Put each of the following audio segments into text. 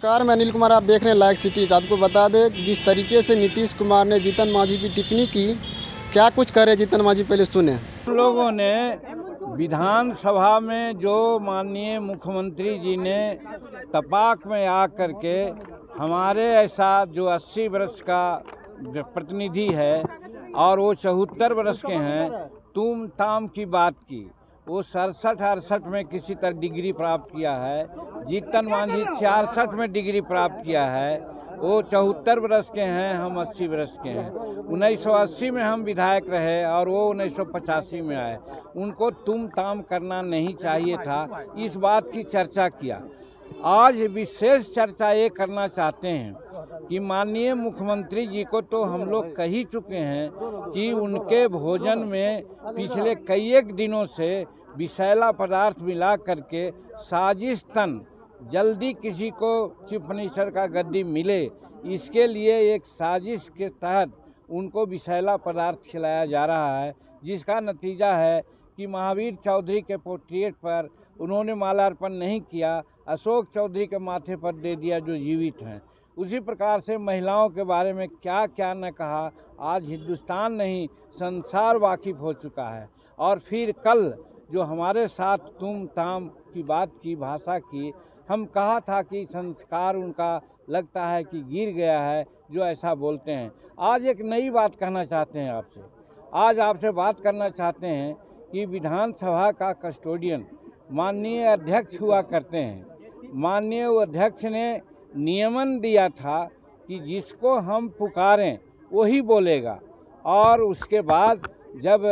नमस्कार, मैं अनिल कुमार। आप देख रहे हैं लाइव सिटीज। आपको बता दें कि जिस तरीके से नीतीश कुमार ने जीतन मांझी की टिप्पणी की, क्या कुछ करे जीतन मांझी, पहले सुने। हम लोगों ने विधानसभा में जो माननीय मुख्यमंत्री जी ने तपाक में आ करके हमारे ऐसा जो 80 वर्ष का प्रतिनिधि है और वो 74 वर्ष के हैं, तुम ताम की बात की। वो 67-68 में किसी तरह डिग्री प्राप्त किया है। जीतन मांझी 66 में डिग्री प्राप्त किया है। वो 74 वर्ष के हैं, हम 80 वर्ष के हैं। 1980 में हम विधायक रहे और वो 1985 में आए। उनको तुम ताम करना नहीं चाहिए था, इस बात की चर्चा किया। आज विशेष चर्चा ये करना चाहते हैं कि माननीय मुख्यमंत्री जी को तो हम लोग कह ही चुके हैं कि उनके भोजन में पिछले कई एक दिनों से विषैला पदार्थ मिला करके साजिशतन जल्दी किसी को चीफ मिनिस्टर का गद्दी मिले, इसके लिए एक साजिश के तहत उनको विषैला पदार्थ खिलाया जा रहा है, जिसका नतीजा है कि महावीर चौधरी के पोर्ट्रेट पर उन्होंने माल्यार्पण नहीं किया, अशोक चौधरी के माथे पर दे दिया जो जीवित हैं। उसी प्रकार से महिलाओं के बारे में क्या क्या न कहा, आज हिंदुस्तान नहीं संसार वाकिफ हो चुका है। और फिर कल जो हमारे साथ तुम ताम की बात की, भाषा की, हम कहा था कि संस्कार उनका लगता है कि गिर गया है जो ऐसा बोलते हैं। आज एक नई बात कहना चाहते हैं आपसे। आज आपसे बात करना चाहते हैं कि विधानसभा का कस्टोडियन माननीय अध्यक्ष हुआ करते हैं। माननीय अध्यक्ष ने नियमन दिया था कि जिसको हम पुकारें वही बोलेगा। और उसके बाद जब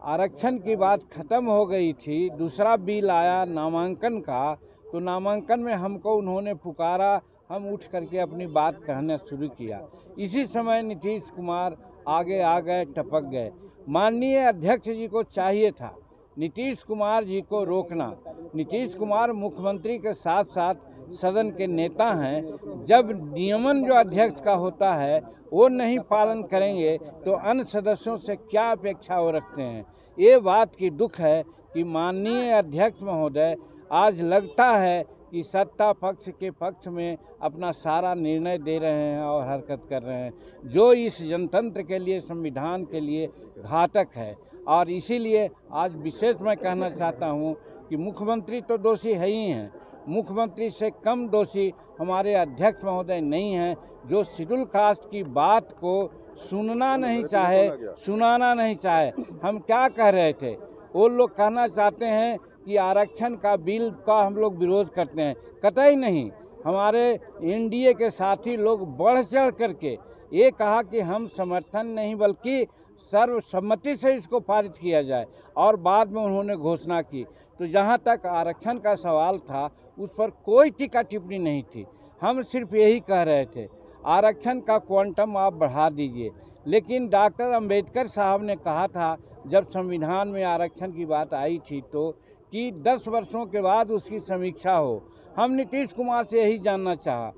आरक्षण की बात ख़त्म हो गई थी, दूसरा बिल आया नामांकन का, तो नामांकन में हमको उन्होंने पुकारा, हम उठ करके अपनी बात कहना शुरू किया। इसी समय नीतीश कुमार आगे आ गए, टपक गए। माननीय अध्यक्ष जी को चाहिए था नीतीश कुमार जी को रोकना। नीतीश कुमार मुख्यमंत्री के साथ साथ सदन के नेता हैं। जब नियमन जो अध्यक्ष का होता है वो नहीं पालन करेंगे तो अन्य सदस्यों से क्या अपेक्षा वो रखते हैं। ये बात की दुख है कि माननीय अध्यक्ष महोदय आज लगता है कि सत्ता पक्ष के पक्ष में अपना सारा निर्णय दे रहे हैं और हरकत कर रहे हैं, जो इस जनतंत्र के लिए, संविधान के लिए घातक है। और इसीलिए आज विशेष मैं कहना चाहता हूं कि मुख्यमंत्री तो दोषी है ही हैं, मुख्यमंत्री से कम दोषी हमारे अध्यक्ष महोदय नहीं हैं, जो शेड्यूल कास्ट की बात को सुनना नहीं चाहे, सुनाना नहीं चाहे। हम क्या कह रहे थे, वो लोग कहना चाहते हैं कि आरक्षण का बिल का हम लोग विरोध करते हैं। कतई नहीं, हमारे एनडीए के साथी लोग बढ़ चढ़ करके ये कहा कि हम समर्थन नहीं बल्कि सर्वसम्मति से इसको पारित किया जाए, और बाद में उन्होंने घोषणा की। तो जहाँ तक आरक्षण का सवाल था उस पर कोई टीका टिप्पणी नहीं थी। हम सिर्फ यही कह रहे थे आरक्षण का क्वांटम आप बढ़ा दीजिए। लेकिन डॉक्टर अंबेडकर साहब ने कहा था जब संविधान में आरक्षण की बात आई थी तो कि 10 वर्षों के बाद उसकी समीक्षा हो। हम नीतीश कुमार से यही जानना चाहा,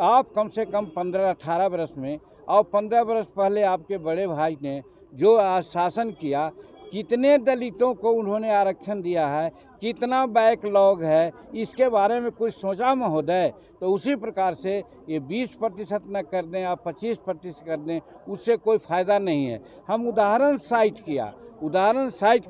आप कम से कम 15-18 वर्ष में और 15 वर्ष पहले आपके बड़े भाई ने जो शासन किया, कितने दलितों को उन्होंने आरक्षण दिया है, कितना बैकलॉग है, इसके बारे में कुछ सोचा महोदय? तो उसी प्रकार से ये 20% न कर दें आप 25% कर दें, उससे कोई फ़ायदा नहीं है। हम उदाहरण साइट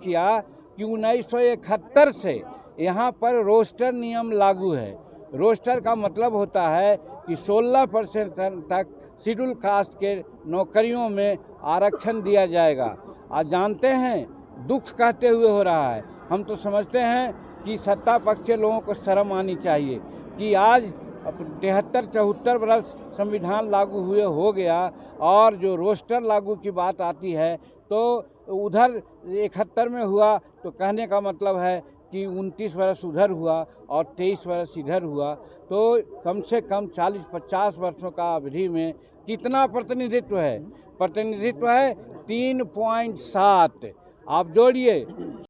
किया कि 1971 से यहाँ पर रोस्टर नियम लागू है। रोस्टर का मतलब होता है कि 16% तक शेड्यूल कास्ट के नौकरियों में आरक्षण दिया जाएगा। आज जानते हैं दुख कहते हुए हो रहा है। हम तो समझते हैं कि सत्ता पक्ष के लोगों को शर्म आनी चाहिए कि आज 73-74 वर्ष संविधान लागू हुए हो गया और जो रोस्टर लागू की बात आती है तो उधर 71 में हुआ तो कहने का मतलब है कि 29 वर्ष उधर हुआ और 23 वर्ष इधर हुआ, तो कम से कम 40-50 वर्षों का अवधि में कितना प्रतिनिधित्व है? 3.7। आप जोड़िए